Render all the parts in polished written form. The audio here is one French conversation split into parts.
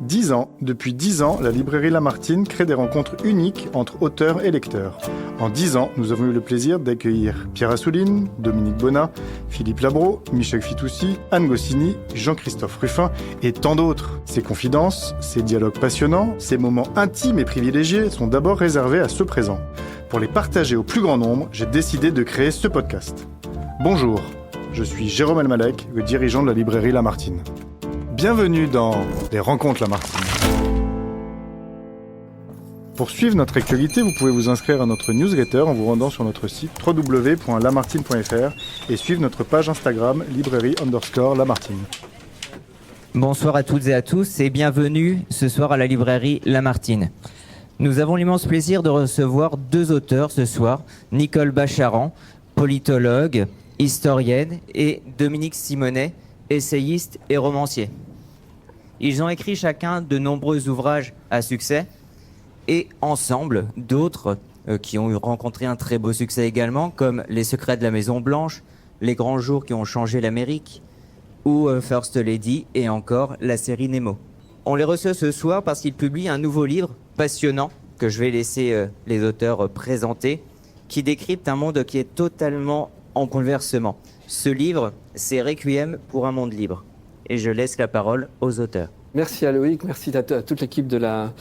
10 ans. Depuis 10 ans, la librairie Lamartine crée des rencontres uniques entre auteurs et lecteurs. En 10 ans, nous avons eu le plaisir d'accueillir Pierre Assouline, Dominique Bonnat, Philippe Labro, Michel Fitoussi, Anne Goscinny, Jean-Christophe Ruffin et tant d'autres. Ces confidences, ces dialogues passionnants, ces moments intimes et privilégiés sont d'abord réservés à ceux présents. Pour les partager au plus grand nombre, j'ai décidé de créer ce podcast. Bonjour, je suis Jérôme Elmalek, le dirigeant de la librairie Lamartine. Bienvenue dans Les Rencontres Lamartine. Pour suivre notre actualité, vous pouvez vous inscrire à notre newsletter en vous rendant sur notre site www.lamartine.fr et suivre notre page Instagram librairie_Lamartine. Bonsoir à toutes et à tous et bienvenue ce soir à la librairie Lamartine. Nous avons l'immense plaisir de recevoir deux auteurs ce soir, Nicole Bacharan, politologue, historienne, et Dominique Simonet, essayiste et romancier. Ils ont écrit chacun de nombreux ouvrages à succès et ensemble d'autres qui ont rencontré un très beau succès également, comme Les Secrets de la Maison Blanche, Les Grands Jours qui ont changé l'Amérique ou First Lady et encore la série Nemo. On les reçoit ce soir parce qu'ils publient un nouveau livre passionnant que je vais laisser les auteurs présenter, qui décrypte un monde qui est totalement en bouleversement. Ce livre, c'est Requiem pour un monde libre. Et je laisse la parole aux auteurs. Merci à Loïc, merci à toute l'équipe de la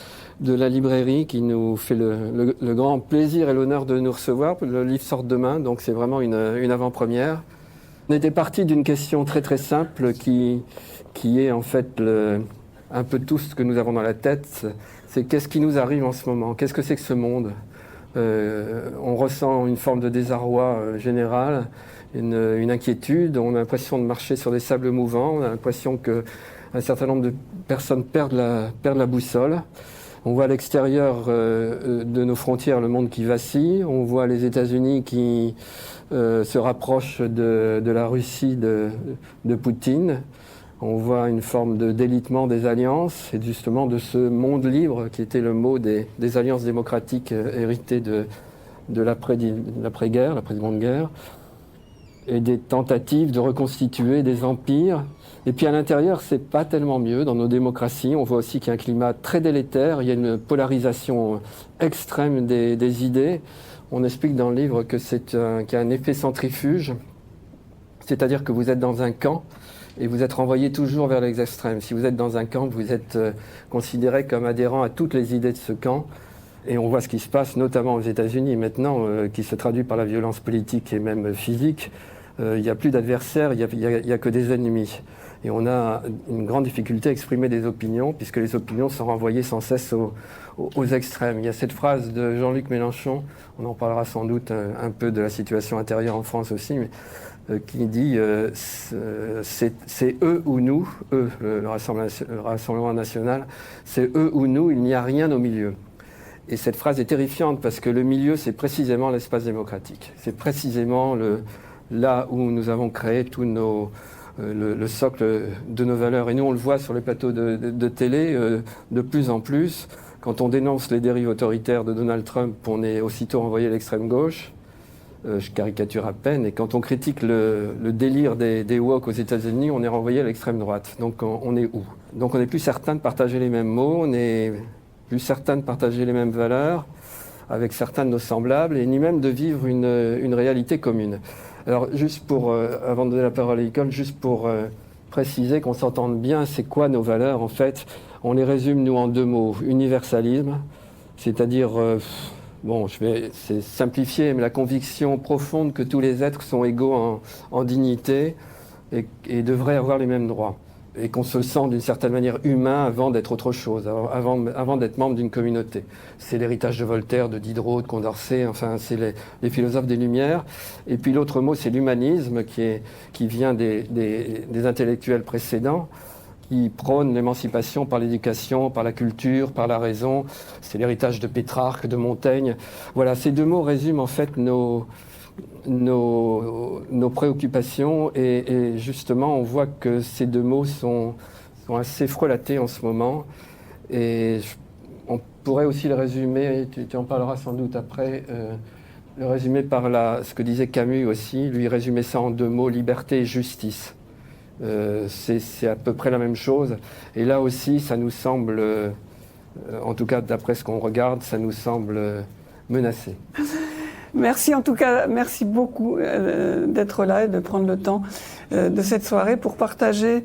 librairie qui nous fait le grand plaisir et l'honneur de nous recevoir. Le livre sort demain, donc c'est vraiment une avant-première. On était parti d'une question très très simple qui est en fait un peu tout ce que nous avons dans la tête. C'est qu'est-ce qui nous arrive en ce moment? Qu'est-ce que c'est que ce monde? On ressent une forme de désarroi général, une inquiétude, on a l'impression de marcher sur des sables mouvants, on a l'impression qu'un certain nombre de personnes perdent la boussole. On voit à l'extérieur de nos frontières le monde qui vacille, on voit les États-Unis qui se rapprochent de la Russie de Poutine. On voit une forme de délitement des alliances et justement de ce monde libre qui était le mot des alliances démocratiques héritées de l'après-guerre, l'après-seconde guerre, et des tentatives de reconstituer des empires. Et puis à l'intérieur, c'est pas tellement mieux. Dans nos démocraties, on voit aussi qu'il y a un climat très délétère, il y a une polarisation extrême des idées. On explique dans le livre que qu'il y a un effet centrifuge, c'est-à-dire que vous êtes dans un camp, et vous êtes renvoyé toujours vers les extrêmes. Si vous êtes dans un camp, vous êtes considéré comme adhérent à toutes les idées de ce camp. Et on voit ce qui se passe, notamment aux États-Unis maintenant, qui se traduit par la violence politique et même physique. Il n'y a plus d'adversaires, il n'y a que des ennemis. Et on a une grande difficulté à exprimer des opinions, puisque les opinions sont renvoyées sans cesse aux extrêmes. Il y a cette phrase de Jean-Luc Mélenchon, on en parlera sans doute un peu de la situation intérieure en France aussi, mais qui dit c'est eux ou nous, eux, le Rassemblement national, c'est eux ou nous, il n'y a rien au milieu. Et cette phrase est terrifiante parce que le milieu, c'est précisément l'espace démocratique. C'est précisément là où nous avons créé tout le socle de nos valeurs. Et nous, on le voit sur les plateaux de télé de plus en plus. Quand on dénonce les dérives autoritaires de Donald Trump, on est aussitôt envoyé à l'extrême gauche. Je caricature à peine. Et quand on critique le délire des woke aux États-Unis, on est renvoyé à l'extrême droite. Donc on est où? Donc on n'est plus certain de partager les mêmes mots, on n'est plus certain de partager les mêmes valeurs avec certains de nos semblables, et ni même de vivre une réalité commune. Alors juste avant de donner la parole à l'école, juste pour préciser qu'on s'entende bien, c'est quoi nos valeurs? En fait, on les résume nous en deux mots. Universalisme, c'est-à-dire... c'est simplifié, mais la conviction profonde que tous les êtres sont égaux en dignité et devraient avoir les mêmes droits. Et qu'on se sent d'une certaine manière humain avant d'être autre chose, avant d'être membre d'une communauté. C'est l'héritage de Voltaire, de Diderot, de Condorcet, enfin c'est les philosophes des Lumières. Et puis l'autre mot, c'est l'humanisme qui vient des intellectuels précédents, qui prône l'émancipation par l'éducation, par la culture, par la raison. C'est l'héritage de Pétrarque, de Montaigne. Voilà, ces deux mots résument en fait nos préoccupations et justement on voit que ces deux mots sont assez frelatés en ce moment et on pourrait aussi le résumer, tu en parleras sans doute après, le résumer par ce que disait Camus aussi, lui résumait ça en deux mots, liberté et justice. c'est à peu près la même chose. Et là aussi, ça nous semble, en tout cas d'après ce qu'on regarde, ça nous semble menacé. Merci en tout cas, merci beaucoup d'être là et de prendre le temps de cette soirée pour partager,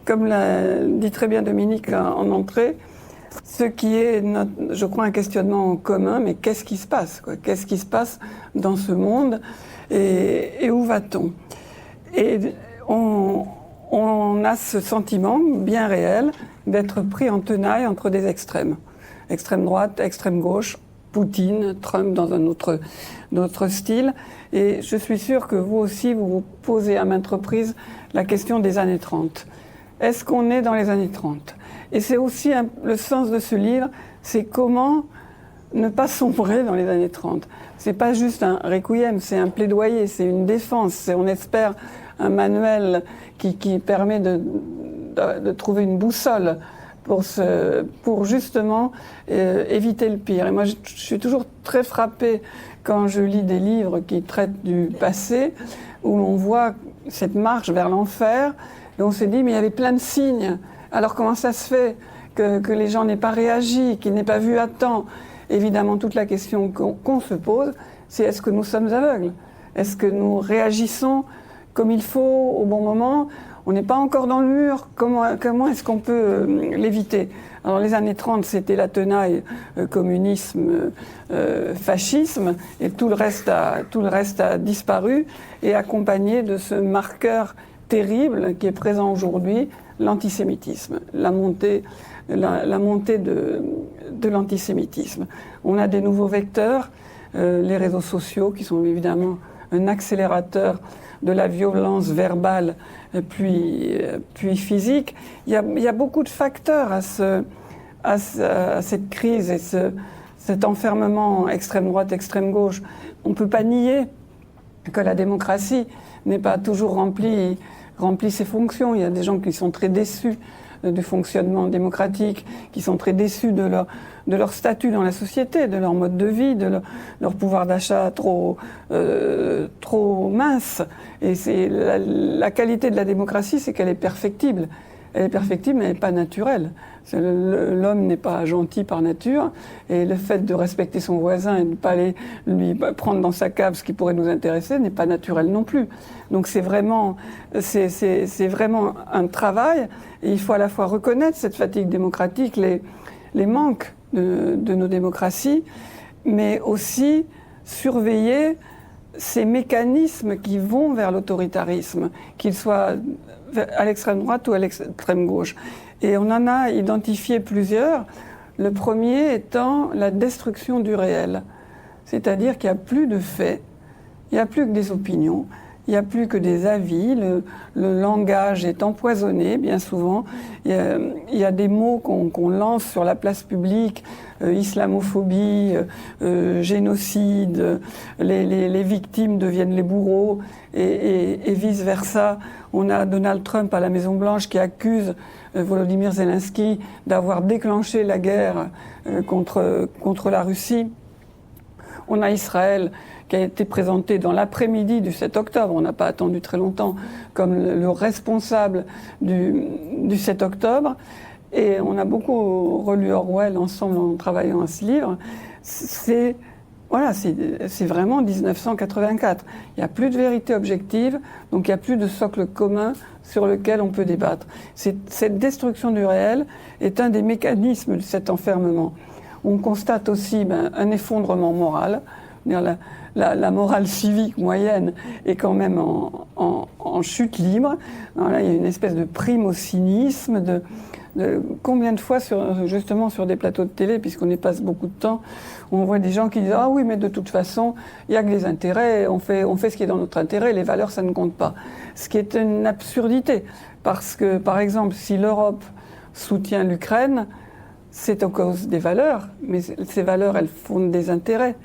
comme l'a dit très bien Dominique en entrée, ce qui est, je crois, un questionnement en commun, mais qu'est-ce qui se passe, quoi ? Qu'est-ce qui se passe dans ce monde et où va-t-on ? Et on a ce sentiment bien réel d'être pris en tenaille entre des extrêmes. Extrême droite, extrême gauche, Poutine, Trump dans un autre style. Et je suis sûre que vous aussi, vous vous posez à maintes reprises la question des années 30. Est-ce qu'on est dans les années 30 ? Et c'est aussi le sens de ce livre, c'est comment ne pas sombrer dans les années 30. C'est pas juste un requiem, c'est un plaidoyer, c'est une défense, c'est, on espère, un manuel qui permet de trouver une boussole pour justement éviter le pire. Et moi, je suis toujours très frappée quand je lis des livres qui traitent du passé, où l'on voit cette marche vers l'enfer, et on se dit, mais il y avait plein de signes. Alors comment ça se fait que les gens n'aient pas réagi, qu'ils n'aient pas vu à temps ? Évidemment, toute la question qu'on se pose, c'est est-ce que nous sommes aveugles ? Est-ce que nous réagissons comme il faut, au bon moment ? On n'est pas encore dans le mur, comment est-ce qu'on peut l'éviter ? Alors les années 30, c'était la tenaille communisme, fascisme, et tout le reste a disparu, et accompagné de ce marqueur terrible qui est présent aujourd'hui, l'antisémitisme, la montée de l'antisémitisme. On a des nouveaux vecteurs, les réseaux sociaux qui sont évidemment un accélérateur de la violence verbale puis physique. Il y a beaucoup de facteurs à cette crise et cet enfermement extrême droite, extrême gauche. On ne peut pas nier que la démocratie n'est pas toujours remplit ses fonctions. Il y a des gens qui sont très déçus du fonctionnement démocratique, qui sont très déçus de leur statut dans la société, de leur mode de vie, de leur pouvoir d'achat trop mince. Et c'est la qualité de la démocratie, c'est qu'elle est perfectible. Elle est perfectible, mais elle n'est pas naturelle. L'homme n'est pas gentil par nature, et le fait de respecter son voisin et de ne pas aller lui prendre dans sa cave ce qui pourrait nous intéresser n'est pas naturel non plus. Donc c'est vraiment un travail, et il faut à la fois reconnaître cette fatigue démocratique, les manques de nos démocraties, mais aussi surveiller ces mécanismes qui vont vers l'autoritarisme, qu'ils soient à l'extrême droite ou à l'extrême gauche. Et on en a identifié plusieurs, le premier étant la destruction du réel. C'est-à-dire qu'il n'y a plus de faits, il n'y a plus que des opinions, il n'y a plus que des avis, le langage est empoisonné bien souvent, il y a des mots qu'on lance sur la place publique, islamophobie, génocide, les victimes deviennent les bourreaux et vice-versa. On a Donald Trump à la Maison-Blanche qui accuse Volodymyr Zelensky d'avoir déclenché la guerre contre la Russie. On a Israël qui a été présenté dans l'après-midi du 7 octobre, on n'a pas attendu très longtemps, comme le responsable du 7 octobre. Et on a beaucoup relu Orwell ensemble en travaillant à ce livre. C'est vraiment 1984. Il n'y a plus de vérité objective, donc il n'y a plus de socle commun sur lequel on peut débattre. Cette destruction du réel est un des mécanismes de cet enfermement. On constate aussi un effondrement moral. La morale civique moyenne est quand même en chute libre. Alors là, il y a une espèce de prime au cynisme, combien de fois justement sur des plateaux de télé, puisqu'on y passe beaucoup de temps, on voit des gens qui disent « Ah oui, mais de toute façon, il n'y a que les intérêts, on fait ce qui est dans notre intérêt, les valeurs, ça ne compte pas. » Ce qui est une absurdité, parce que, par exemple, si l'Europe soutient l'Ukraine, c'est à cause des valeurs, mais ces valeurs, elles fondent des intérêts.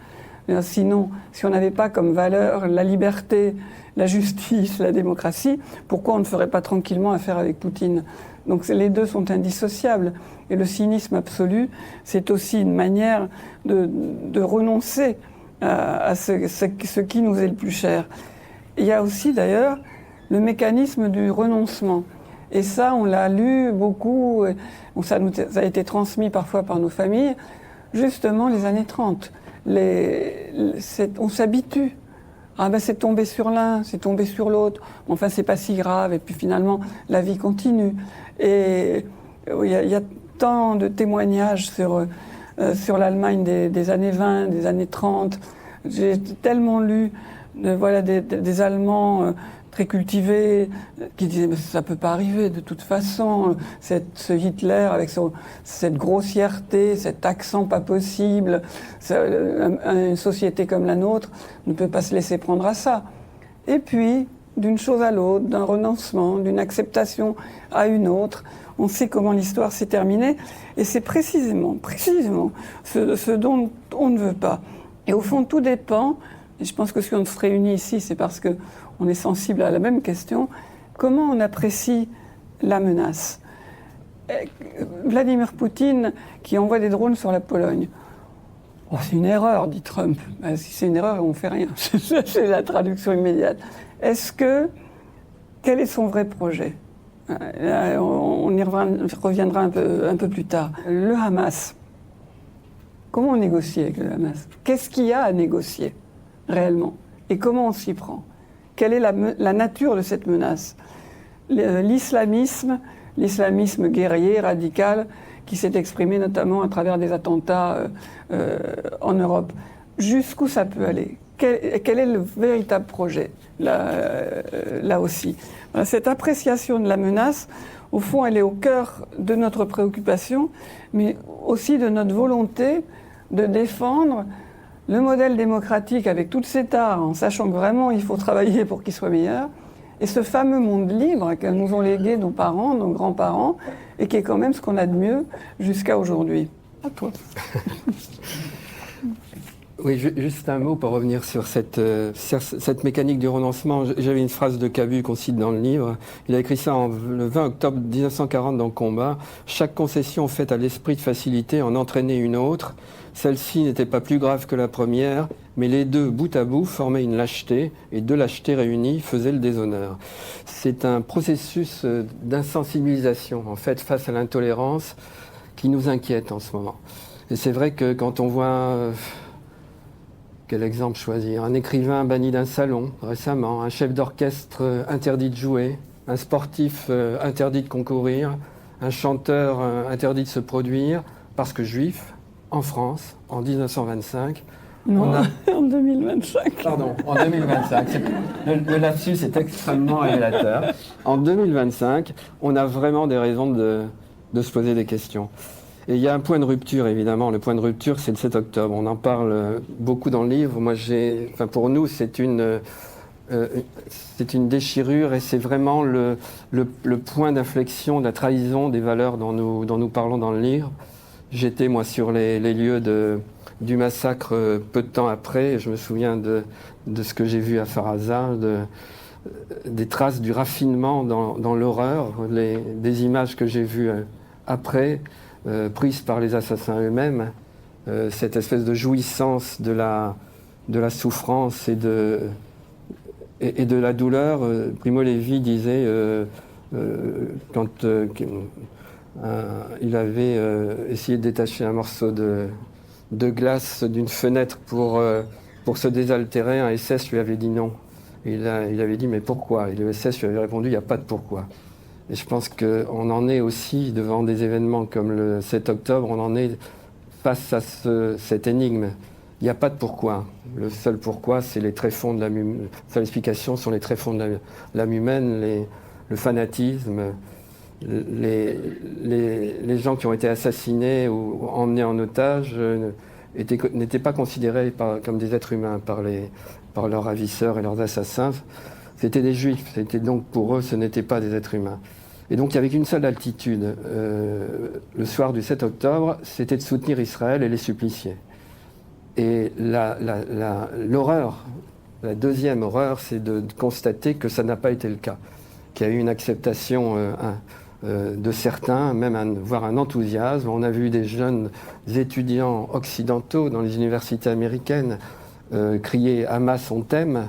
Sinon, si on n'avait pas comme valeur la liberté, la justice, la démocratie, pourquoi on ne ferait pas tranquillement affaire avec Poutine ? Donc les deux sont indissociables. Et le cynisme absolu, c'est aussi une manière de renoncer à ce qui nous est le plus cher. Il y a aussi d'ailleurs le mécanisme du renoncement. Et ça, on l'a lu beaucoup, ça nous a été transmis parfois par nos familles, justement les années 30. On s'habitue. Ah ben c'est tombé sur l'un, c'est tombé sur l'autre, enfin c'est pas si grave, et puis finalement la vie continue. Et il y a tant de témoignages sur l'Allemagne des années 20, des années 30. J'ai tellement lu des Allemands très cultivés qui disaient mais ça peut pas arriver de toute façon, ce Hitler avec cette grossièreté, cet accent pas possible, une société comme la nôtre ne peut pas se laisser prendre à ça. Et puis d'une chose à l'autre, d'un renoncement, d'une acceptation à une autre, on sait comment l'histoire s'est terminée, et c'est précisément ce dont on ne veut pas. Et au fond, tout dépend, et je pense que si on se réunit ici, c'est parce qu'on est sensible à la même question, comment on apprécie la menace. Vladimir Poutine, qui envoie des drones sur la Pologne, oh, c'est une erreur, dit Trump. Ben, si c'est une erreur, on ne fait rien. C'est la traduction immédiate. Quel est son vrai projet ? On y reviendra un peu plus tard. Le Hamas. Comment on négocie avec le Hamas ? Qu'est-ce qu'il y a à négocier réellement ? Et comment on s'y prend ? Quelle est la nature de cette menace ? L'islamisme guerrier, radical, qui s'est exprimé notamment à travers des attentats en Europe. Jusqu'où ça peut aller ? Quel est le véritable projet, là aussi ? Voilà, cette appréciation de la menace, au fond, elle est au cœur de notre préoccupation, mais aussi de notre volonté de défendre le modèle démocratique avec toutes ses tares, en sachant que vraiment il faut travailler pour qu'il soit meilleur, et ce fameux monde libre que nous ont légué nos parents, nos grands-parents, et qui est quand même ce qu'on a de mieux jusqu'à aujourd'hui. À toi. Oui, juste un mot pour revenir sur cette mécanique du renoncement. J'avais une phrase de Cabu qu'on cite dans le livre. Il a écrit ça le 20 octobre 1940 dans Combat. « Chaque concession faite à l'esprit de facilité en entraînait une autre. Celle-ci n'était pas plus grave que la première, mais les deux, bout à bout, formaient une lâcheté, et deux lâchetés réunies faisaient le déshonneur. » C'est un processus d'insensibilisation, en fait, face à l'intolérance qui nous inquiète en ce moment. Et c'est vrai que quand on voit... quel exemple choisir ? Un écrivain banni d'un salon récemment, un chef d'orchestre interdit de jouer, un sportif interdit de concourir, un chanteur interdit de se produire, parce que juif, en France, en 1925... Non, en 2025. Pardon, en 2025. Le lapsus est extrêmement révélateur. En 2025, on a vraiment des raisons de se poser des questions. Et il y a un point de rupture, évidemment. Le point de rupture, c'est le 7 octobre. On en parle beaucoup dans le livre. Moi, pour nous, c'est une déchirure, et c'est vraiment le point d'inflexion de la trahison des valeurs dont nous parlons dans le livre. J'étais, moi, sur les lieux du massacre peu de temps après, et je me souviens de ce que j'ai vu à Faraza, des traces du raffinement dans l'horreur, des images que j'ai vues après, prises par les assassins eux-mêmes, cette espèce de jouissance de la souffrance et de la douleur. Primo Levi disait, quand il avait essayé de détacher un morceau de glace d'une fenêtre pour se désaltérer, un SS lui avait dit non. Il avait dit mais pourquoi ? Et le SS lui avait répondu il n'y a pas de pourquoi. Et je pense qu'on en est aussi devant des événements comme le 7 octobre, on en est face à cette énigme. Il n'y a pas de pourquoi. Le seul pourquoi, c'est les tréfonds de l'âme humaine. Seule explication sont les tréfonds de l'âme humaine, le fanatisme, les gens qui ont été assassinés ou emmenés en otage n'étaient pas considérés comme des êtres humains par leurs ravisseurs et leurs assassins. C'était des juifs, donc pour eux, ce n'étaient pas des êtres humains. Et donc il n'y avait qu'une seule altitude. Le soir du 7 octobre, c'était de soutenir Israël et les supplicier. Et l'horreur, la deuxième horreur, c'est de constater que ça n'a pas été le cas. Qu'il y a eu une acceptation de certains, même voire un enthousiasme. On a vu des jeunes étudiants occidentaux dans les universités américaines crier « Hamas, on t'aime ».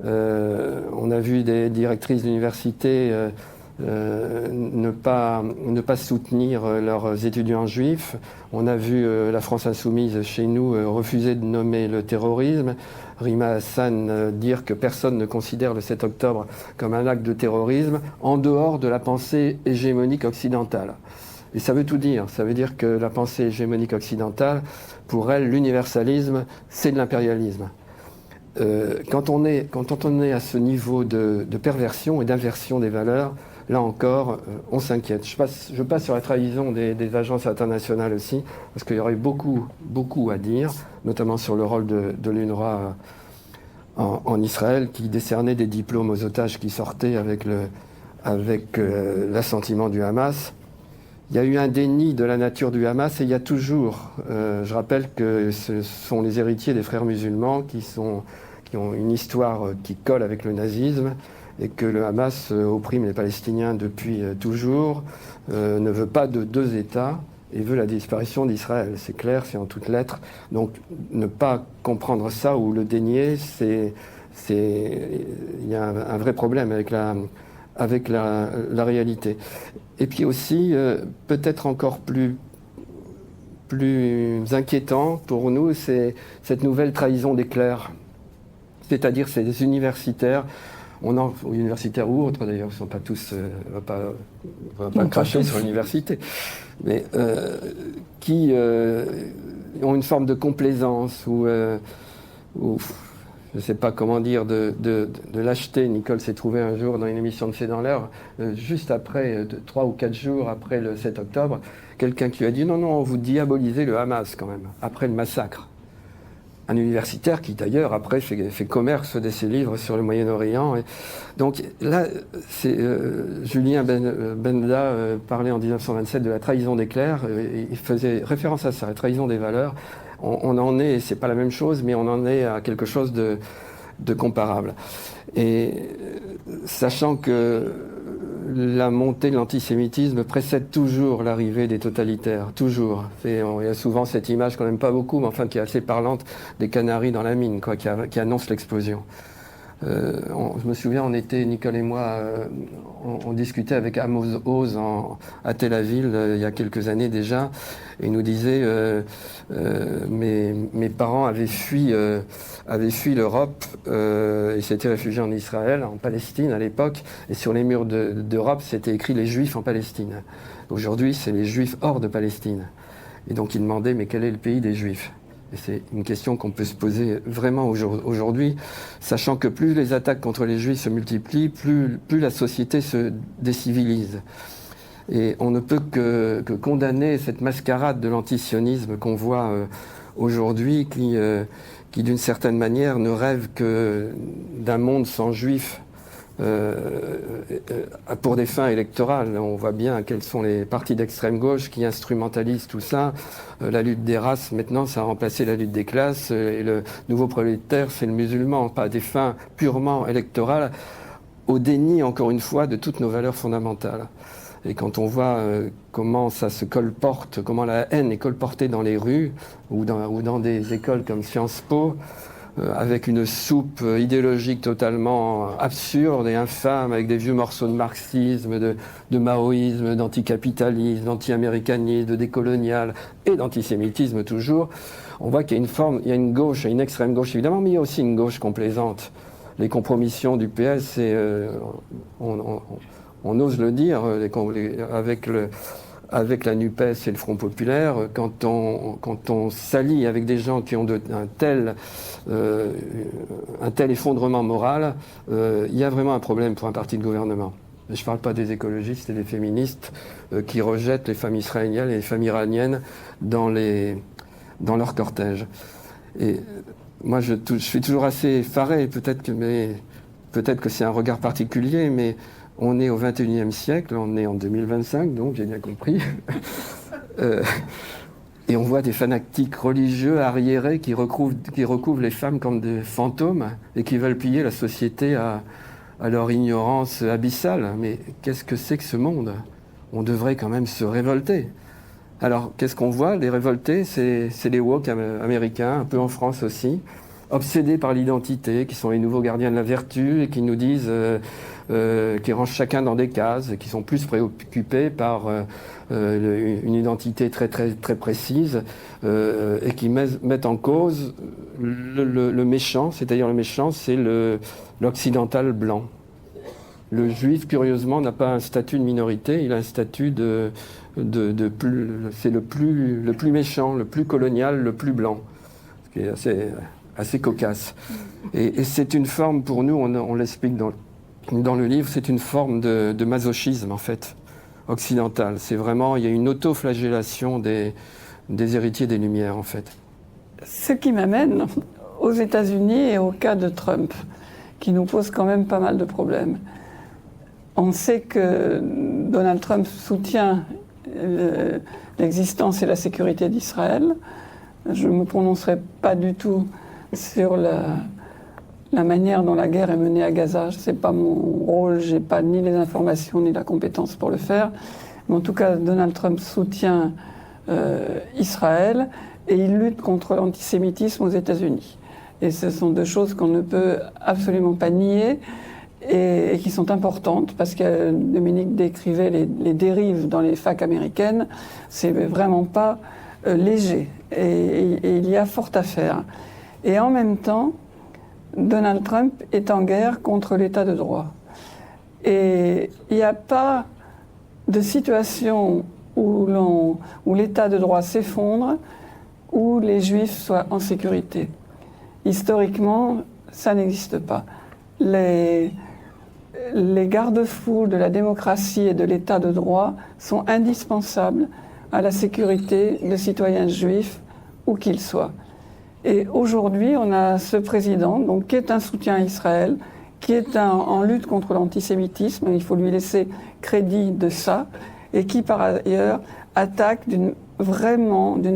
On a vu des directrices d'université ne pas soutenir leurs étudiants juifs. On a vu la France insoumise chez nous refuser de nommer le terrorisme. Rima Hassan dire que personne ne considère le 7 octobre comme un acte de terrorisme en dehors de la pensée hégémonique occidentale. Et ça veut tout dire. Ça veut dire que la pensée hégémonique occidentale, pour elle, l'universalisme, c'est de l'impérialisme. Quand on est à ce niveau de perversion et d'inversion des valeurs, là encore, on s'inquiète. Je passe sur la trahison des agences internationales aussi, parce qu'il y aurait beaucoup à dire, notamment sur le rôle de l'UNRWA en Israël, qui décernait des diplômes aux otages qui sortaient avec l'assentiment du Hamas. Il y a eu un déni de la nature du Hamas et il y a toujours, je rappelle que ce sont les héritiers des frères musulmans qui ont une histoire qui colle avec le nazisme et que le Hamas opprime les Palestiniens depuis toujours, ne veut pas de deux États et veut la disparition d'Israël. C'est clair, c'est en toutes lettres. Donc ne pas comprendre ça ou le dénier, il y a un vrai problème avec la réalité. Et puis aussi, peut-être encore plus inquiétant pour nous, c'est cette nouvelle trahison des clercs. C'est-à-dire ces universitaires, universitaires ou autres d'ailleurs, ils ne sont pas tous, on va pas cracher sur l'université, mais qui ont une forme de complaisance ou je ne sais pas comment dire, de lâcheté. Nicole s'est trouvée un jour dans une émission de C'est dans l'air, juste après, 3 ou 4 jours après le 7 octobre, quelqu'un qui lui a dit « Non, vous diabolisez le Hamas quand même, après le massacre ». Un universitaire qui d'ailleurs après fait commerce de ses livres sur le Moyen-Orient. Donc là, Julien Benda parlait en 1927 de la trahison des clercs, il faisait référence à ça, la trahison des valeurs. On en est, c'est pas la même chose, mais on en est à quelque chose de comparable. Et sachant que la montée de l'antisémitisme précède toujours l'arrivée des totalitaires, toujours. Il y a souvent cette image qu'on n'aime pas beaucoup, mais enfin qui est assez parlante, des canaris dans la mine, quoi, qui annonce l'explosion. Je me souviens, on était, Nicole et moi, on discutait avec Amos Oz à Tel Aviv il y a quelques années déjà, et il nous disait mes parents avaient fui l'Europe et s'étaient réfugiés en Israël, en Palestine à l'époque, et sur les murs d'Europe c'était écrit les Juifs en Palestine. Aujourd'hui c'est les Juifs hors de Palestine. Et donc il demandait mais quel est le pays des Juifs ? Et c'est une question qu'on peut se poser vraiment aujourd'hui, sachant que plus les attaques contre les Juifs se multiplient, plus la société se décivilise. Et on ne peut que condamner cette mascarade de l'antisionisme qu'on voit aujourd'hui, qui d'une certaine manière ne rêve que d'un monde sans Juifs pour des fins électorales. On voit bien quels sont les partis d'extrême gauche qui instrumentalisent tout ça. La lutte des races, maintenant, ça a remplacé la lutte des classes. Et le nouveau prolétaire, c'est le musulman, pas à des fins purement électorales, au déni, encore une fois, de toutes nos valeurs fondamentales. Et quand on voit comment ça se colporte, comment la haine est colportée dans les rues ou dans des écoles comme Sciences Po, avec une soupe idéologique totalement absurde et infâme, avec des vieux morceaux de marxisme, de maoïsme, d'anticapitalisme, d'anti-américanisme, de décolonial et d'antisémitisme toujours, on voit qu'il y a une gauche, une extrême gauche évidemment, mais il y a aussi une gauche complaisante. Les compromissions du PS, on ose le dire, avec la NUPES et le Front Populaire, quand on s'allie avec des gens qui ont un tel effondrement moral, il y a vraiment un problème pour un parti de gouvernement. Je ne parle pas des écologistes et des féministes qui rejettent les femmes israéliennes et les femmes iraniennes dans leur cortège. Et moi, je suis toujours assez effaré, peut-être que c'est un regard particulier, mais on est au XXIe siècle, on est en 2025, donc j'ai bien compris. Et on voit des fanatiques religieux arriérés qui recouvrent les femmes comme des fantômes et qui veulent plier la société à leur ignorance abyssale. Mais qu'est-ce que c'est que ce monde ? On devrait quand même se révolter. Alors, qu'est-ce qu'on voit ? Les révoltés, c'est les woke américains, un peu en France aussi, obsédés par l'identité, qui sont les nouveaux gardiens de la vertu et qui nous disent, qui rangent chacun dans des cases, qui sont plus préoccupés par une identité très précise et qui mettent en cause le méchant, c'est-à-dire le méchant, c'est l'occidental blanc. Le juif, curieusement, n'a pas un statut de minorité, il a un statut c'est le plus méchant, le plus colonial, le plus blanc, ce qui est assez cocasse. Et c'est une forme, pour nous, on l'explique dans le livre, c'est une forme de masochisme, en fait, occidental. C'est vraiment, il y a une auto-flagellation des héritiers des Lumières, en fait. Ce qui m'amène aux États-Unis et au cas de Trump, qui nous pose quand même pas mal de problèmes. On sait que Donald Trump soutient l'existence et la sécurité d'Israël. Je ne me prononcerai pas du tout sur la manière dont la guerre est menée à Gaza. Ce n'est pas mon rôle, je n'ai pas ni les informations ni la compétence pour le faire. Mais en tout cas, Donald Trump soutient Israël et il lutte contre l'antisémitisme aux États-Unis. Et ce sont deux choses qu'on ne peut absolument pas nier et qui sont importantes parce que Dominique décrivait les dérives dans les facs américaines. C'est vraiment pas léger et il y a fort à faire. Et en même temps, Donald Trump est en guerre contre l'état de droit. Et il n'y a pas de situation où l'état de droit s'effondre, où les Juifs soient en sécurité. Historiquement, ça n'existe pas. Les garde-fous de la démocratie et de l'état de droit sont indispensables à la sécurité des citoyens juifs, où qu'ils soient. Et aujourd'hui, on a ce président donc, qui est un soutien à Israël, qui est en lutte contre l'antisémitisme, il faut lui laisser crédit de ça, et qui par ailleurs attaque d'une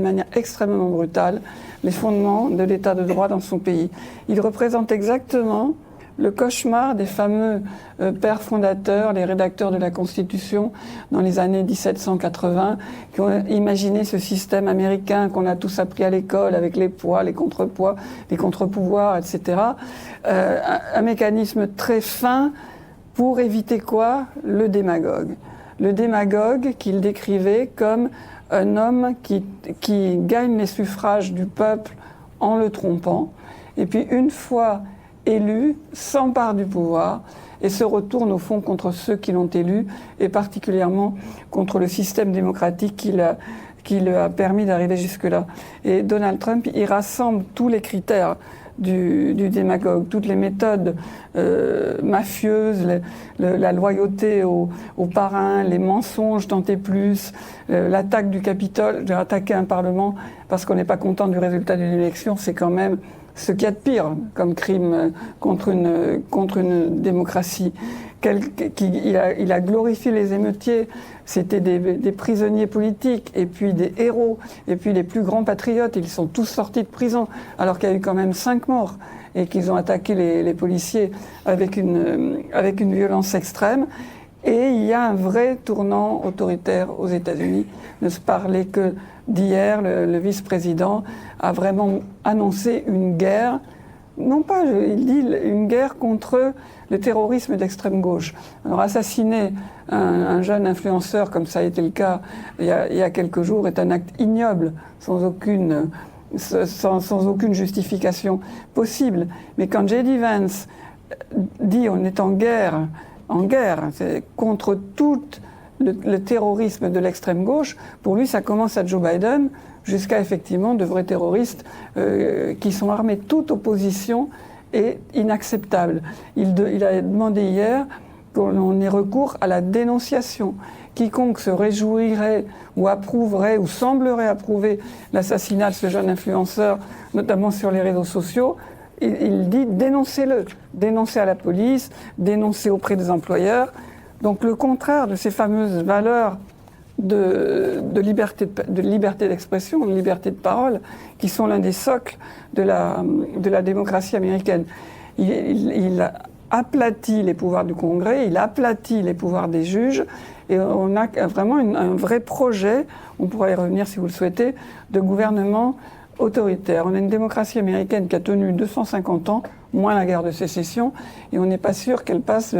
manière extrêmement brutale les fondements de l'état de droit dans son pays. Il représente exactement le cauchemar des fameux pères fondateurs, les rédacteurs de la Constitution dans les années 1780, qui ont imaginé ce système américain qu'on a tous appris à l'école avec les poids, les contrepoids, les contre-pouvoirs, etc. Un mécanisme très fin pour éviter quoi? Le démagogue. Le démagogue qu'il décrivait comme un homme qui gagne les suffrages du peuple en le trompant, et puis une fois élu, s'empare du pouvoir et se retourne au fond contre ceux qui l'ont élu, et particulièrement contre le système démocratique qui lui a permis d'arriver jusque-là. Et Donald Trump, il rassemble tous les critères du démagogue, toutes les méthodes mafieuses, la loyauté aux parrains, les mensonges tant et plus, l'attaque du Capitole. Attaquer un Parlement parce qu'on n'est pas content du résultat d'une élection, c'est quand même ce qu'il y a de pire comme crime contre une démocratie. Il a glorifié les émeutiers, c'était des prisonniers politiques, et puis des héros, et puis les plus grands patriotes, ils sont tous sortis de prison, alors qu'il y a eu quand même 5 morts, et qu'ils ont attaqué les policiers avec une violence extrême. Et il y a un vrai tournant autoritaire aux États-Unis. Ne se parlait que d'hier, le vice-président a vraiment annoncé une guerre, non pas, il dit une guerre contre le terrorisme d'extrême gauche. Alors assassiner un jeune influenceur, comme ça a été le cas il y a quelques jours, est un acte ignoble, sans aucune justification possible. Mais quand J.D. Vance dit on est en guerre, c'est contre tout le terrorisme de l'extrême gauche, pour lui ça commence à Joe Biden jusqu'à effectivement de vrais terroristes qui sont armés. Toute opposition est inacceptable. Il a demandé hier qu'on ait recours à la dénonciation. Quiconque se réjouirait ou approuverait ou semblerait approuver l'assassinat de ce jeune influenceur, notamment sur les réseaux sociaux, il dit dénoncez-le, dénoncez à la police, dénoncez auprès des employeurs. Donc le contraire de ces fameuses valeurs de liberté d'expression, de liberté de parole, qui sont l'un des socles de la démocratie américaine. Il aplatit les pouvoirs du Congrès, il aplatit les pouvoirs des juges, et on a vraiment un vrai projet, on pourra y revenir si vous le souhaitez, de gouvernement autoritaire. On a une démocratie américaine qui a tenu 250 ans, moins la guerre de sécession, et on n'est pas sûr qu'elle passe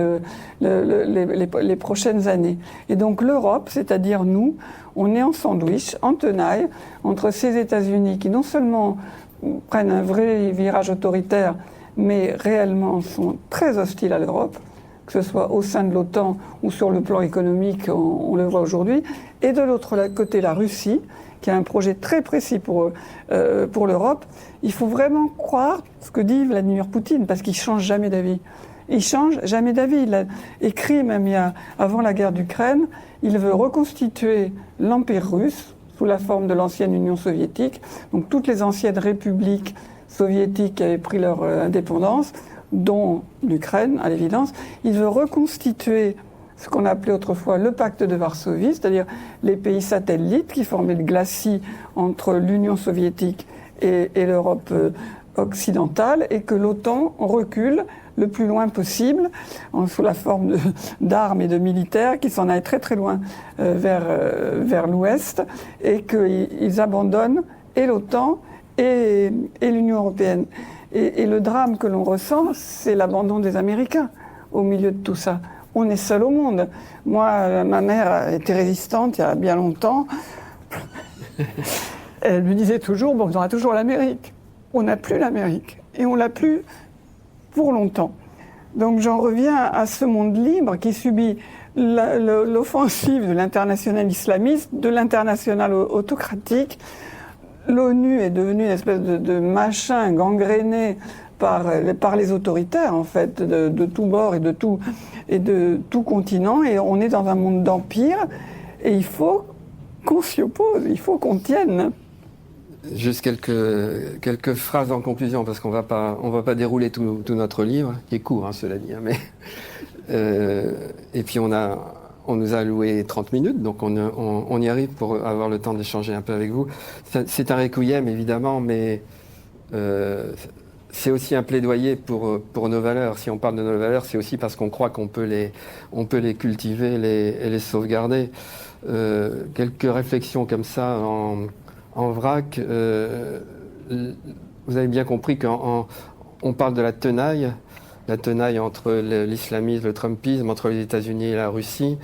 les prochaines années. Et donc l'Europe, c'est-à-dire nous, on est en sandwich, en tenaille, entre ces États-Unis qui non seulement prennent un vrai virage autoritaire, mais réellement sont très hostiles à l'Europe, que ce soit au sein de l'OTAN ou sur le plan économique, on le voit aujourd'hui, et de l'autre côté la Russie, qui a un projet très précis pour l'Europe. Il faut vraiment croire ce que dit Vladimir Poutine, parce qu'il ne change jamais d'avis. Il ne change jamais d'avis. Il a écrit, même avant la guerre d'Ukraine, il veut reconstituer l'Empire russe sous la forme de l'ancienne Union soviétique, donc toutes les anciennes républiques soviétiques qui avaient pris leur indépendance, dont l'Ukraine, à l'évidence. Il veut reconstituer ce qu'on appelait autrefois le pacte de Varsovie, c'est-à-dire les pays satellites qui formaient le glacis entre l'Union soviétique et l'Europe occidentale, et que l'OTAN recule le plus loin possible, sous la forme d'armes et de militaires, qui s'en aillent très très loin vers l'ouest, et qu'ils abandonnent et l'OTAN et l'Union européenne. Et le drame que l'on ressent, c'est l'abandon des Américains au milieu de tout ça. On est seul au monde. Moi, ma mère était résistante il y a bien longtemps. Elle me disait toujours, bon, on aura toujours l'Amérique. On n'a plus l'Amérique. Et on l'a plus pour longtemps. Donc j'en reviens à ce monde libre qui subit l'offensive de l'international islamiste, de l'international autocratique. L'ONU est devenue une espèce de machin gangréné par les autoritaires, en fait, de tous bords et de tout continent. Et on est dans un monde d'empire. Et il faut qu'on s'y oppose, il faut qu'on tienne. Juste quelques phrases en conclusion, parce qu'on va pas dérouler tout notre livre, qui est court, hein, cela dit. Hein, mais et puis on nous a alloué 30 minutes, donc on y arrive pour avoir le temps d'échanger un peu avec vous. C'est un requiem, évidemment, mais c'est aussi un plaidoyer pour nos valeurs. Si on parle de nos valeurs, c'est aussi parce qu'on croit qu'on peut les cultiver et les sauvegarder. Quelques réflexions comme ça en vrac. Vous avez bien compris qu'on parle de la tenaille entre l'islamisme, le trumpisme, entre les États-Unis et la Russie,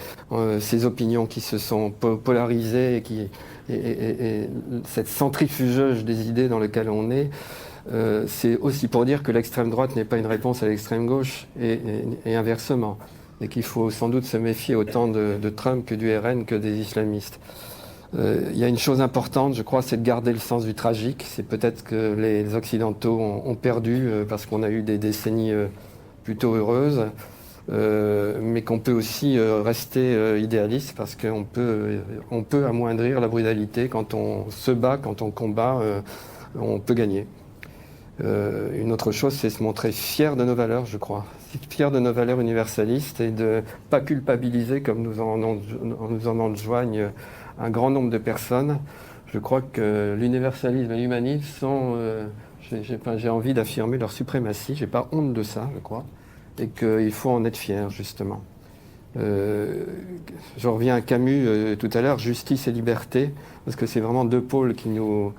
ces opinions qui se sont polarisées et cette centrifugeuse des idées dans laquelle on est. C'est aussi pour dire que l'extrême droite n'est pas une réponse à l'extrême gauche et inversement, et qu'il faut sans doute se méfier autant de Trump que du RN que des islamistes. Il y a une chose importante, je crois, c'est de garder le sens du tragique. C'est peut-être que les Occidentaux ont perdu parce qu'on a eu des décennies plutôt heureuses, mais qu'on peut aussi rester idéaliste parce qu'on peut amoindrir la brutalité. Quand on se bat, quand on combat, on peut gagner. Une autre chose, c'est se montrer fier de nos valeurs, je crois. Fier de nos valeurs universalistes et de ne pas culpabiliser comme nous en enjoignent un grand nombre de personnes. Je crois que l'universalisme et l'humanisme sont, j'ai envie d'affirmer leur suprématie, j'ai pas honte de ça, je crois, et qu'il faut en être fier, justement. Je reviens à Camus tout à l'heure, justice et liberté, parce que c'est vraiment deux pôles qui nous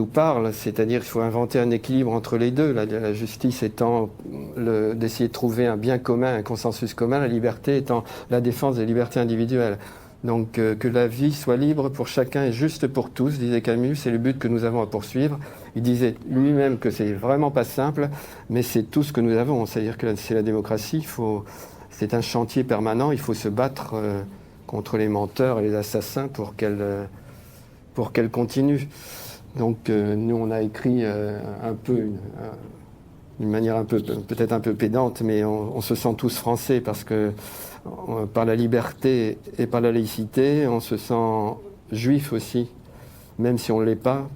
parlent, c'est-à-dire qu'il faut inventer un équilibre entre les deux, la justice étant d'essayer de trouver un bien commun, un consensus commun, la liberté étant la défense des libertés individuelles. Donc que la vie soit libre pour chacun et juste pour tous, disait Camus, c'est le but que nous avons à poursuivre. Il disait lui-même que c'est vraiment pas simple, mais c'est tout ce que nous avons. C'est-à-dire que c'est la démocratie, c'est un chantier permanent, il faut se battre contre les menteurs et les assassins pour qu'elle continue. Donc nous on a écrit un peu d'une manière peut-être un peu pédante, mais on se sent tous français parce que par la liberté et par la laïcité, on se sent juif aussi, même si on ne l'est pas,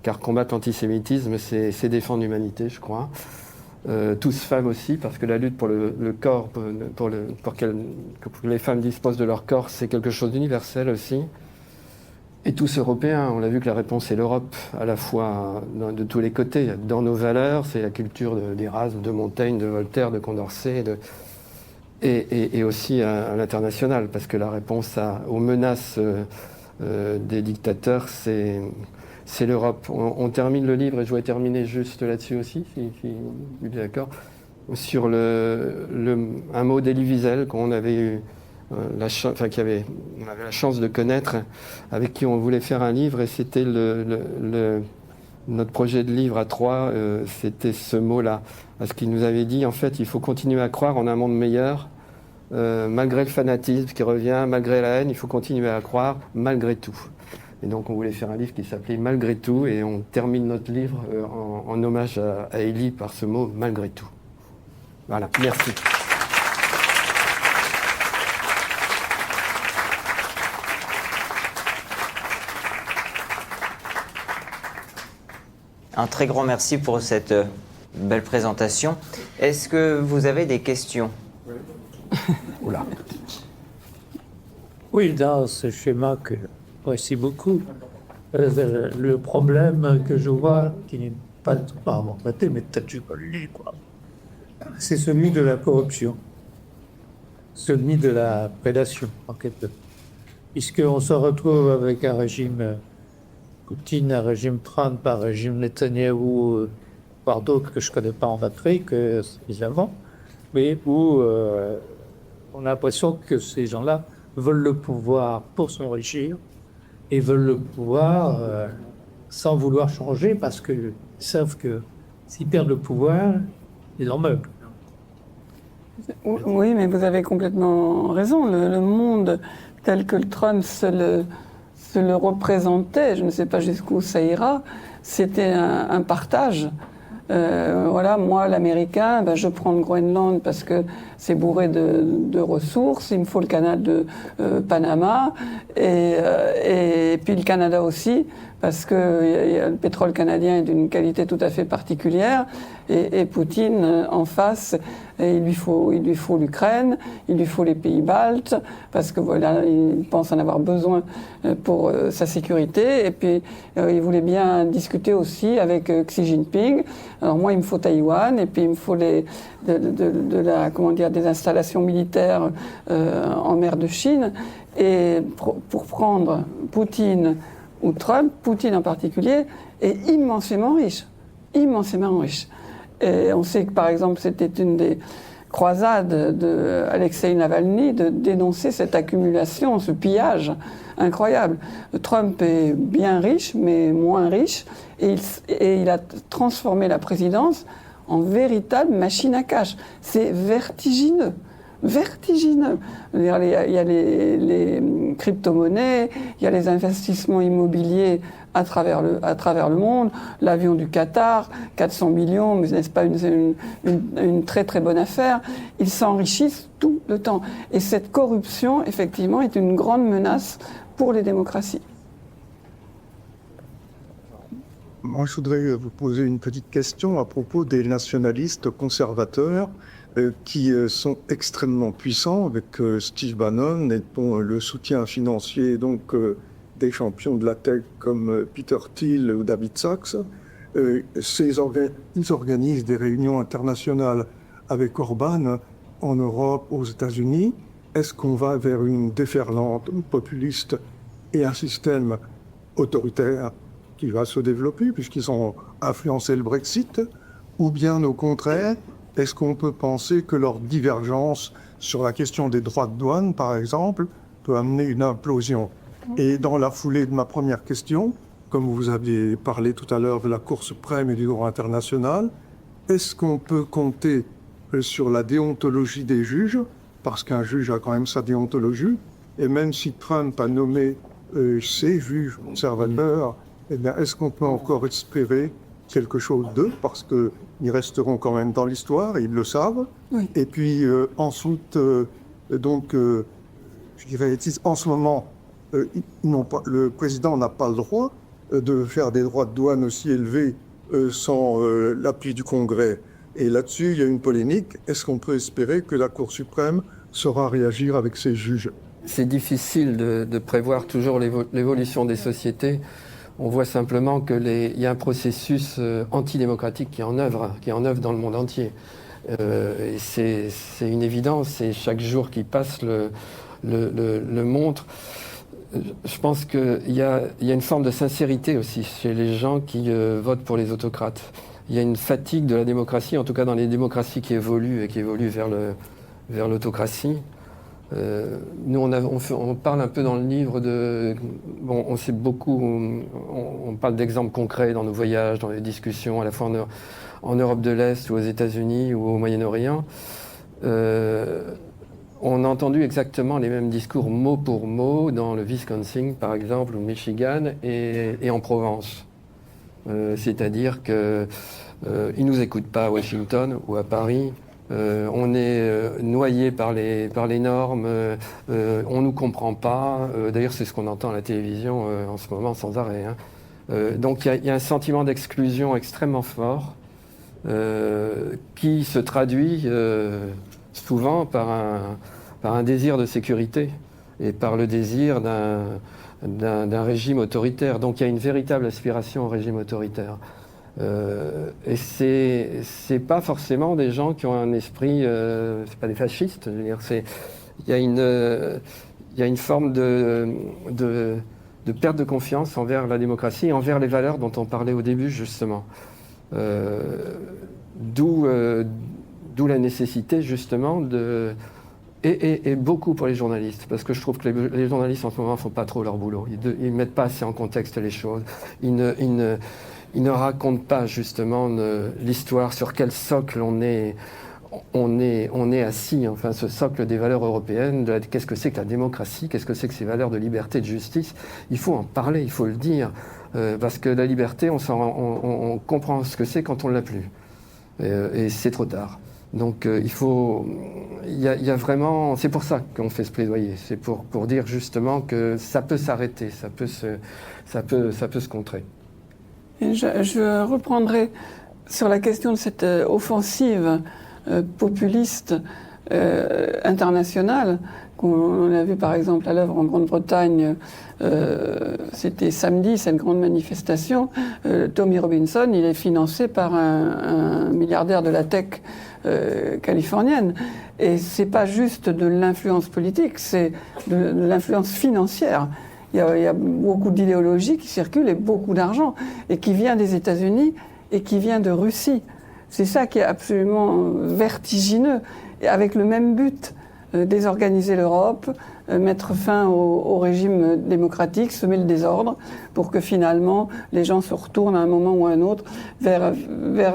car combattre l'antisémitisme, c'est défendre l'humanité, je crois. Tous femmes aussi, parce que la lutte pour le corps, pour que les femmes disposent de leur corps, c'est quelque chose d'universel aussi. Et tous européens, on l'a vu que la réponse est l'Europe, à la fois de tous les côtés. Dans nos valeurs, c'est la culture d'Erasme, de Montaigne, de Voltaire, de Condorcet, et aussi à l'international, parce que la réponse aux menaces des dictateurs, c'est c'est l'Europe. On termine le livre, et je voudrais terminer juste là-dessus aussi, si vous êtes d'accord, sur un mot d'Elie Wiesel qu'on avait eu on avait la chance de connaître, avec qui on voulait faire un livre, et c'était notre projet de livre à trois, c'était ce mot-là. Parce qu'il nous avait dit, en fait, il faut continuer à croire en un monde meilleur, malgré le fanatisme qui revient, malgré la haine, il faut continuer à croire, malgré tout. Et donc on voulait faire un livre qui s'appelait Malgré tout, et on termine notre livre en hommage à Elie par ce mot, malgré tout. Voilà, merci. Un très grand merci pour cette belle présentation. Est-ce que vous avez des questions? Oula. Oui, dans ce schéma que j'apprécie beaucoup, le problème que je vois, qui n'est pas à mon traité, mais peut-être je peux le lire, quoi, c'est celui de la corruption, celui de la prédation, en quelque sorte. Puisqu'on se retrouve avec un régime Poutine, un régime Trump, un régime Netanyahou, voire d'autres que je ne connais pas en Afrique, évidemment, mais où on a l'impression que ces gens-là veulent le pouvoir pour s'enrichir et veulent le pouvoir sans vouloir changer parce qu'ils savent que s'ils perdent le pouvoir, ils en meurent. Oui, mais vous avez complètement raison. Le monde tel que le Trump se le représentait, je ne sais pas jusqu'où ça ira, c'était un partage. Voilà, moi, l'Américain, je prends le Groenland parce que c'est bourré de ressources. Il me faut le canal de Panama et puis le Canada aussi parce que le pétrole canadien est d'une qualité tout à fait particulière. Et Poutine, en face, il lui faut l'Ukraine, il lui faut les pays baltes parce que voilà, il pense en avoir besoin pour sa sécurité. Et puis, il voulait bien discuter aussi avec Xi Jinping. Alors moi, il me faut Taïwan et puis il me faut des installations militaires en mer de Chine. Et pour prendre Poutine ou Trump, Poutine en particulier, est immensément riche. Et on sait que, par exemple, c'était une des croisades d'Alexei Navalny de dénoncer cette accumulation, ce pillage incroyable. Trump est bien riche, mais moins riche, et il a transformé la présidence en véritable machine à cash. C'est vertigineux. Il y a les crypto-monnaies, il y a les investissements immobiliers à travers le monde, l'avion du Qatar, 400 millions, mais n'est-ce pas une très très bonne affaire? Ils s'enrichissent tout le temps. Et cette corruption, effectivement, est une grande menace pour les démocraties. Moi, je voudrais vous poser une petite question à propos des nationalistes conservateurs qui sont extrêmement puissants avec Steve Bannon et le soutien financier donc des champions de la tech comme Peter Thiel ou David Sachs. Ils organisent des réunions internationales avec Orban en Europe, aux États-Unis. Est-ce qu'on va vers une déferlante populiste et un système autoritaire qui va se développer puisqu'ils ont influencé le Brexit? Ou bien au contraire, est-ce qu'on peut penser que leur divergence sur la question des droits de douane, par exemple, peut amener une implosion? Et dans la foulée de ma première question, comme vous aviez parlé tout à l'heure de la Cour suprême et du droit international, est-ce qu'on peut compter sur la déontologie des juges? Parce qu'un juge a quand même sa déontologie. Et même si Trump a nommé ses juges conservateurs, eh bien, est-ce qu'on peut encore espérer quelque chose d'eux, parce qu'ils resteront quand même dans l'histoire, et ils le savent. Oui. Et puis ensuite, je dirais, en ce moment, le président n'a pas le droit de faire des droits de douane aussi élevés sans l'appui du Congrès. Et là-dessus, il y a une polémique. Est-ce qu'on peut espérer que la Cour suprême saura réagir avec ses juges? C'est difficile de prévoir toujours l'évolution des sociétés. On voit simplement qu'il y a un processus antidémocratique qui est en œuvre dans le monde entier. Et c'est une évidence, et chaque jour qui passe le montre. Je pense qu'il y a une forme de sincérité aussi chez les gens qui votent pour les autocrates. Il y a une fatigue de la démocratie, en tout cas dans les démocraties qui évoluent et qui évoluent vers l'autocratie. Nous, on parle un peu dans le livre de... Bon, on sait beaucoup, on parle d'exemples concrets dans nos voyages, dans les discussions, à la fois en Europe de l'Est ou aux États-Unis ou au Moyen-Orient. On a entendu exactement les mêmes discours mot pour mot dans le Wisconsin, par exemple, ou Michigan, et en Provence. C'est-à-dire qu'ils ne nous écoutent pas à Washington ou à Paris. On est noyé par les normes, on ne nous comprend pas. D'ailleurs, c'est ce qu'on entend à la télévision en ce moment sans arrêt. Donc il y a un sentiment d'exclusion extrêmement fort qui se traduit souvent par un désir de sécurité et par le désir d'un régime autoritaire. Donc il y a une véritable aspiration au régime autoritaire. Et c'est pas forcément des gens qui ont un esprit, c'est pas des fascistes. Je veux dire, il y a une forme de perte de confiance envers la démocratie et envers les valeurs dont on parlait au début justement. D'où la nécessité justement et beaucoup pour les journalistes, parce que je trouve que les journalistes en ce moment font pas trop leur boulot. Ils mettent pas assez en contexte les choses. Ils ne racontent pas justement l'histoire, sur quel socle on est assis, enfin ce socle des valeurs européennes, qu'est-ce que c'est que la démocratie, qu'est-ce que c'est que ces valeurs de liberté, de justice. Il faut en parler, il faut le dire, parce que la liberté, on comprend ce que c'est quand on l'a plus, et c'est trop tard. Donc il y a vraiment, c'est pour ça qu'on fait ce plaidoyer, c'est pour dire justement que ça peut s'arrêter, ça peut se contrer. Et je reprendrai sur la question de cette offensive populiste internationale qu'on a vu par exemple à l'œuvre en Grande-Bretagne. C'était samedi, cette grande manifestation. Tommy Robinson, il est financé par un milliardaire de la tech californienne. Et c'est pas juste de l'influence politique, c'est de l'influence financière. Il y a beaucoup d'idéologie qui circule et beaucoup d'argent, et qui vient des États-Unis et qui vient de Russie. C'est ça qui est absolument vertigineux, et avec le même but, désorganiser l'Europe, mettre fin au régime démocratique, semer le désordre, pour que finalement les gens se retournent à un moment ou à un autre vers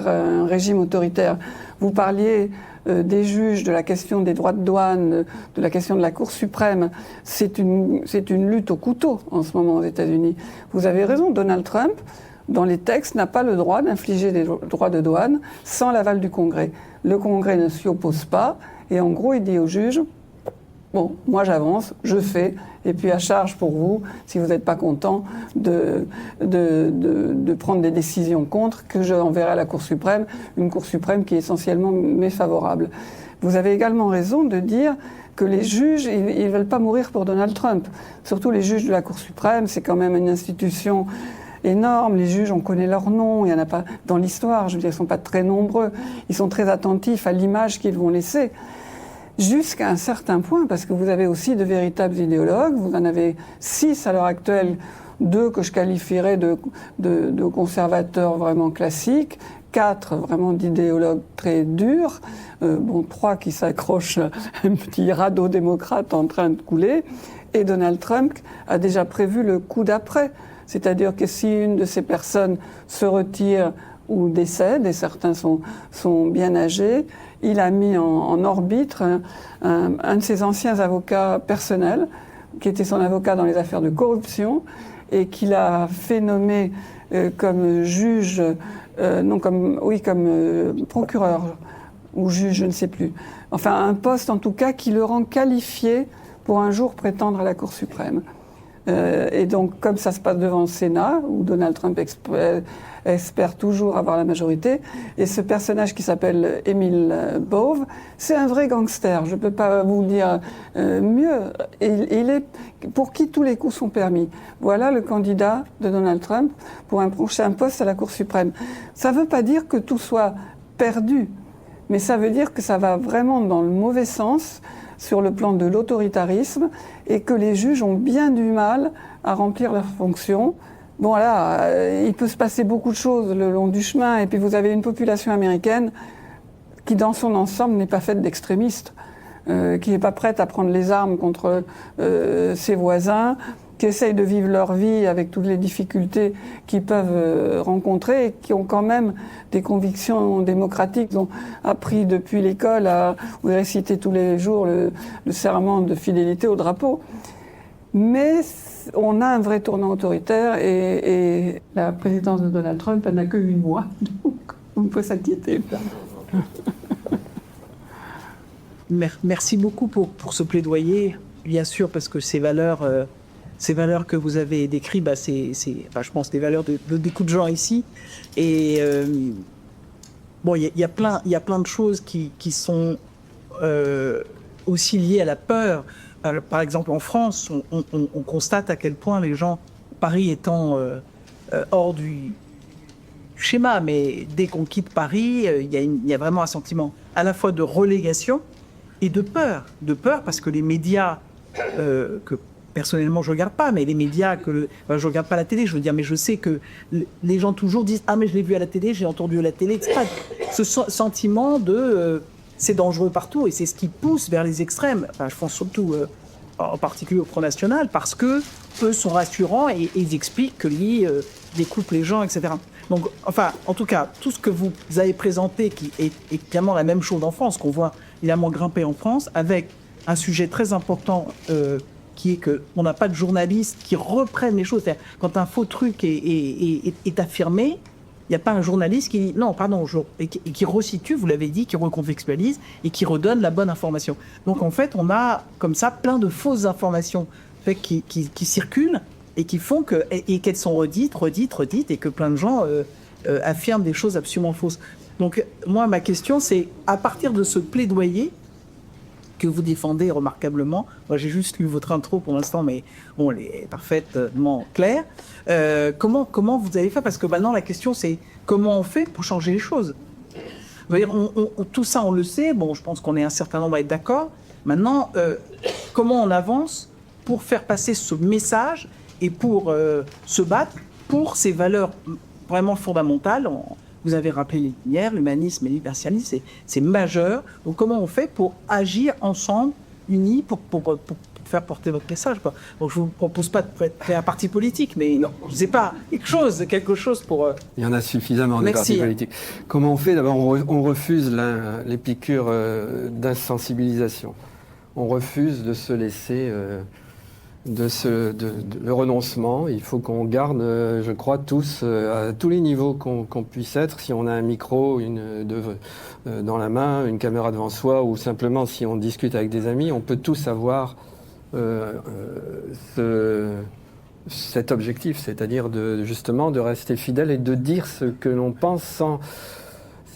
un régime autoritaire. Vous parliez des juges, de la question des droits de douane, de la question de la Cour suprême. C'est une lutte au couteau en ce moment aux États-Unis. Vous avez raison, Donald Trump, dans les textes, n'a pas le droit d'infliger des droits de douane sans l'aval du Congrès. Le Congrès ne s'y oppose pas, et en gros, il dit aux juges, bon, moi j'avance, je fais, et puis à charge pour vous, si vous n'êtes pas content de prendre des décisions contre, que je enverrai à la Cour suprême, une Cour suprême qui est essentiellement méfavorable. Vous avez également raison de dire que les juges, ils ne veulent pas mourir pour Donald Trump. Surtout les juges de la Cour suprême, c'est quand même une institution énorme. Les juges, on connaît leur nom, il n'y en a pas dans l'histoire, je veux dire, ils ne sont pas très nombreux. Ils sont très attentifs à l'image qu'ils vont laisser. Jusqu'à un certain point, parce que vous avez aussi de véritables idéologues, vous en avez 6 à l'heure actuelle, 2 que je qualifierais de conservateurs vraiment classiques, 4 vraiment d'idéologues très durs, 3 qui s'accrochent à un petit radeau démocrate en train de couler, et Donald Trump a déjà prévu le coup d'après. C'est-à-dire que si une de ces personnes se retire ou décède, et certains sont bien âgés, il a mis en orbite un de ses anciens avocats personnels, qui était son avocat dans les affaires de corruption, et qu'il a fait nommer comme juge, comme procureur, ou juge, je ne sais plus. Enfin, un poste en tout cas qui le rend qualifié pour un jour prétendre à la Cour suprême. Et donc, comme ça se passe devant le Sénat, où Donald Trump espère toujours avoir la majorité, et ce personnage qui s'appelle Emil Bove, c'est un vrai gangster, je ne peux pas vous le dire mieux. Il est pour qui tous les coups sont permis. Voilà le candidat de Donald Trump pour un prochain poste à la Cour suprême. Ça ne veut pas dire que tout soit perdu, mais ça veut dire que ça va vraiment dans le mauvais sens. sur le plan de l'autoritarisme et que les juges ont bien du mal à remplir leurs fonctions. Bon là, il peut se passer beaucoup de choses le long du chemin et puis vous avez une population américaine qui dans son ensemble n'est pas faite d'extrémistes, qui n'est pas prête à prendre les armes contre ses voisins, qui essayent de vivre leur vie avec toutes les difficultés qu'ils peuvent rencontrer et qui ont quand même des convictions démocratiques. Ils ont appris depuis l'école à réciter tous les jours le serment de fidélité au drapeau. Mais on a un vrai tournant autoritaire et la présidence de Donald Trump, elle n'a que 8 mois, donc on peut s'inquiéter. Merci beaucoup pour ce plaidoyer, bien sûr, parce que ces valeurs que vous avez décrites, c'est, je pense, des valeurs de beaucoup de gens ici. Et bon, il y a plein de choses qui sont aussi liées à la peur. Par exemple, en France, on constate à quel point les gens, Paris étant hors du schéma, mais dès qu'on quitte Paris, il y a vraiment un sentiment à la fois de relégation et de peur. De peur parce que les médias, que personnellement je ne regarde pas, mais les médias, je ne regarde pas la télé, je veux dire, mais je sais que les gens toujours disent « Ah, mais je l'ai vu à la télé, j'ai entendu à la télé », etc. Ce sentiment de... c'est dangereux partout et c'est ce qui pousse vers les extrêmes. Enfin, je pense surtout en particulier au Front National parce que eux sont rassurants et ils expliquent que lui découpe les gens, etc. Donc, enfin, en tout cas, tout ce que vous avez présenté qui est clairement la même chose en France, qu'on voit évidemment grimper en France, avec un sujet très important qui est qu'on n'a pas de journalistes qui reprennent les choses. C'est-à-dire, quand un faux truc est affirmé, il n'y a pas un journaliste qui dit non, pardon, et qui resitue, vous l'avez dit, qui recontextualise et qui redonne la bonne information. Donc en fait, on a comme ça plein de fausses informations qui circulent et qui font et qu'elles sont redites, et que plein de gens affirment des choses absolument fausses. Donc moi, ma question, c'est à partir de ce plaidoyer que vous défendez remarquablement. Moi, j'ai juste lu votre intro pour l'instant, mais bon, elle est parfaitement claire. Comment vous avez fait? Parce que maintenant, la question, c'est comment on fait pour changer les choses? Tout ça, on le sait. Bon, je pense qu'on est un certain nombre à être d'accord. Maintenant, comment on avance pour faire passer ce message et pour se battre pour ces valeurs vraiment fondamentales? Vous avez rappelé hier, l'humanisme et l'universalisme, c'est majeur. Donc comment on fait pour agir ensemble, unis, pour faire porter votre message, quoi. Donc je ne vous propose pas de créer un parti politique, mais je ne sais pas, quelque chose pour... Il y en a suffisamment des Merci. partis politiques. Comment on fait? D'abord, on refuse les piqûres d'insensibilisation. On refuse de se laisser... le renoncement. Il faut qu'on garde, je crois, tous, à tous les niveaux qu'on puisse être, si on a un micro dans la main, une caméra devant soi, ou simplement si on discute avec des amis, on peut tous avoir cet objectif, c'est-à-dire justement de rester fidèle et de dire ce que l'on pense sans...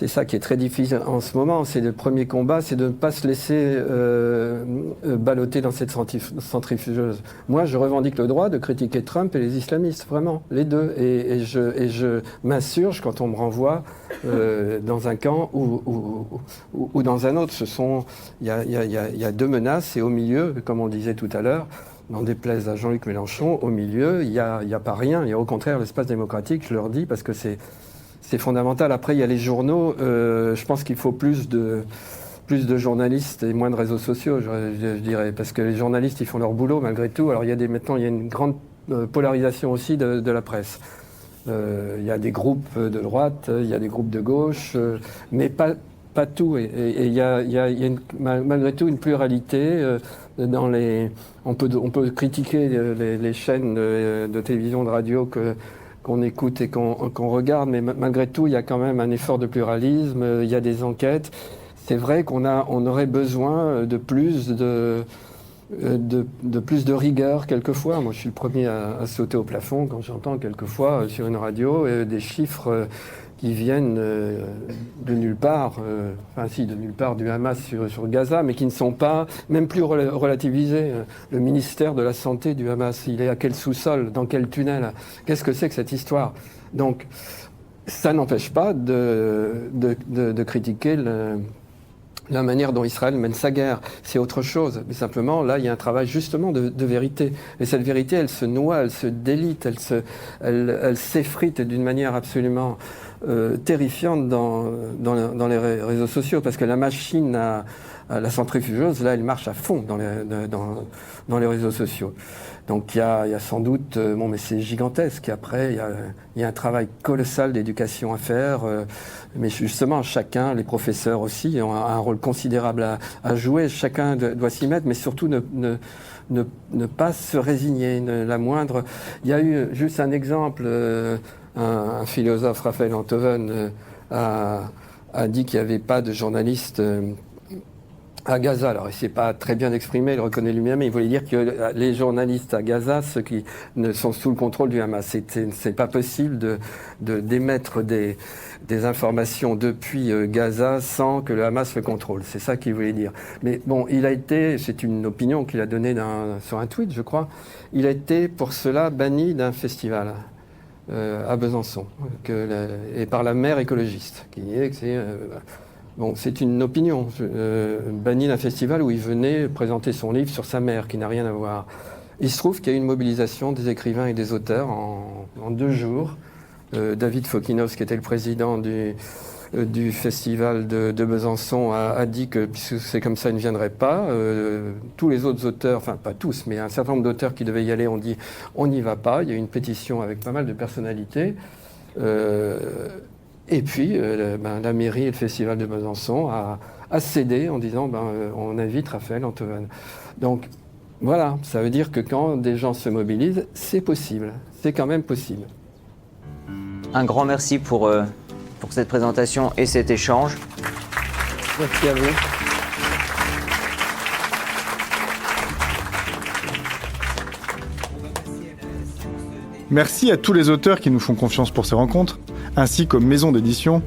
C'est ça qui est très difficile en ce moment, c'est le premier combat, c'est de ne pas se laisser balloter dans cette centrifugeuse. Moi, je revendique le droit de critiquer Trump et les islamistes, vraiment, les deux. Et je m'insurge quand on me renvoie dans un camp ou dans un autre. Il y a deux menaces et au milieu, comme on le disait tout à l'heure, n'en déplaise à Jean-Luc Mélenchon, au milieu, il n'y a pas rien. Il y a au contraire l'espace démocratique, je leur dis, parce que c'est fondamental. Après, il y a les journaux. Je pense qu'il faut plus de journalistes et moins de réseaux sociaux, je dirais. Parce que les journalistes, ils font leur boulot malgré tout. Alors, maintenant, il y a une grande polarisation aussi de la presse. Il y a des groupes de droite, il y a des groupes de gauche, mais pas tout. Et il y a malgré tout une pluralité on peut critiquer les chaînes de télévision, de radio qu'on écoute et qu'on regarde, mais malgré tout, il y a quand même un effort de pluralisme, il y a des enquêtes. C'est vrai qu'on aurait besoin de plus de rigueur quelquefois. Moi, je suis le premier à sauter au plafond quand j'entends quelquefois sur une radio des chiffres qui viennent de nulle part, de nulle part du Hamas sur Gaza, mais qui ne sont pas, même plus relativisés. Le ministère de la Santé du Hamas, il est à quel sous-sol, dans quel tunnel? Qu'est-ce que c'est que cette histoire? Donc, ça n'empêche pas de critiquer la manière dont Israël mène sa guerre, c'est autre chose. Mais simplement, là, il y a un travail justement de vérité. Et cette vérité, elle se noie, elle se délite, elle s'effrite d'une manière absolument terrifiante dans les réseaux sociaux, parce que la machine à la centrifugeuse, là, elle marche à fond dans les réseaux sociaux. Donc il y a sans doute, mais c'est gigantesque. Après, il y a un travail colossal d'éducation à faire. Mais justement, chacun, les professeurs aussi, ont un rôle considérable à jouer. Chacun doit s'y mettre, mais surtout ne pas se résigner. Il y a eu juste un exemple. Un philosophe, Raphaël Enthoven, a dit qu'il n'y avait pas de journalistes à Gaza. Alors, il ne s'est pas très bien exprimé, il le reconnaît lui-même, mais il voulait dire que les journalistes à Gaza, ceux qui ne sont sous le contrôle du Hamas, c'est pas possible d'émettre des informations depuis Gaza sans que le Hamas le contrôle. C'est ça qu'il voulait dire. Mais bon, c'est une opinion qu'il a donnée sur un tweet, je crois, il a été pour cela banni d'un festival à Besançon, et par la maire écologiste, qui disait que c'est... Bon, c'est une opinion. Banni d'un festival où il venait présenter son livre sur sa mère, qui n'a rien à voir. Il se trouve qu'il y a eu une mobilisation des écrivains et des auteurs en 2 jours. David Fokinos, qui était le président du festival de Besançon, a dit que, puisque c'est comme ça, il ne viendrait pas. Tous les autres auteurs, enfin pas tous, mais un certain nombre d'auteurs qui devaient y aller ont dit on n'y va pas. Il y a eu une pétition avec pas mal de personnalités. Et puis, la mairie et le festival de Besançon a cédé en disant on invite Raphaël Enthoven. Donc, voilà, ça veut dire que quand des gens se mobilisent, c'est possible. C'est quand même possible. Un grand merci pour cette présentation et cet échange. Merci à vous. Merci à tous les auteurs qui nous font confiance pour ces rencontres, ainsi qu'aux maisons d'édition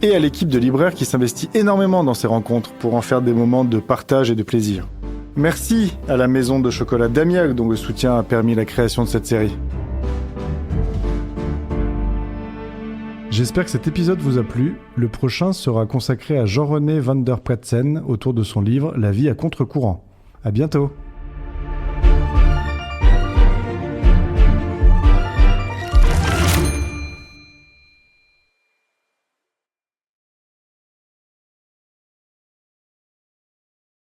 et à l'équipe de libraires qui s'investit énormément dans ces rencontres pour en faire des moments de partage et de plaisir. Merci à la maison de chocolat d'Amiel dont le soutien a permis la création de cette série. J'espère que cet épisode vous a plu. Le prochain sera consacré à Jean-René van der Pretsen autour de son livre « La vie à contre-courant ». À bientôt.